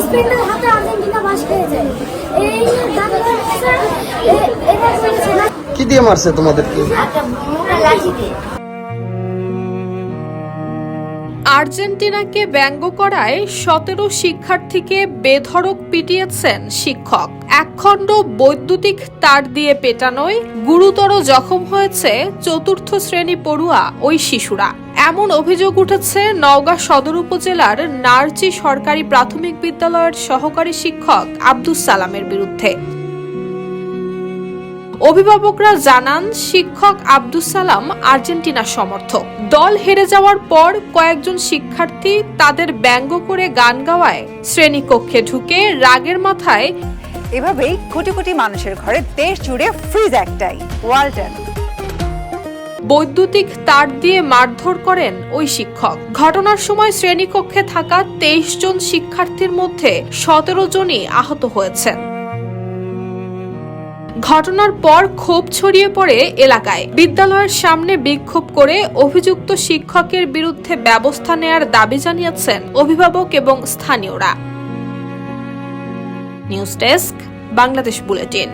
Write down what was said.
স্পেনের হাতে আর্জেন্টিনা বাস খেয়েছে। এই এটা করেছে না, কি দিয়ে মারছে তোমাদেরকে? একটা মোটা লাঠি দিয়ে। আর্জেন্টিনাকে ব্যঙ্গ করায় 17 শিক্ষার্থীকে বেধড়ক পিটিয়েছেন শিক্ষক। একখণ্ড বৈদ্যুতিক তার দিয়ে পেটানোয় গুরুতর জখম হয়েছে 4র্থ শ্রেণী পড়ুয়া ওই শিশুরা। এমন অভিযোগ উঠেছে নওগাঁ সদর উপজেলার নারচি সরকারি প্রাথমিক বিদ্যালয়ের সহকারী শিক্ষক আব্দুস সালামের বিরুদ্ধে। অভিভাবকরা জানান, শিক্ষক আব্দুস সালাম আর্জেন্টিনা সমর্থক। দল হেরে যাওয়ার পর কয়েকজন শিক্ষার্থী তাদের ব্যঙ্গ করে গান গাওয়ায় শ্রেণীকক্ষে ঢুকে রাগের মাথায় এভাবেই কোটি কোটি মানুষের ঘরে দেশ জুড়ে ফ্রিজ একটাই, ওয়ালটন। বৈদ্যুতিক তার দিয়ে মারধর করেন ওই শিক্ষক। ঘটনার সময় শ্রেণীকক্ষে থাকা 23 জন শিক্ষার্থীর মধ্যে 17 জনই আহত হয়েছেন। ঘটনার পর ক্ষোভ ছড়িয়ে পড়ে এলাকায়। বিদ্যালয়ের সামনে বিক্ষোভ করে অভিযুক্ত শিক্ষকের বিরুদ্ধে ব্যবস্থা নেয়ার দাবি জানিয়েছেন অভিভাবক এবং স্থানীয়রা। News desk, Bangladesh bulletin.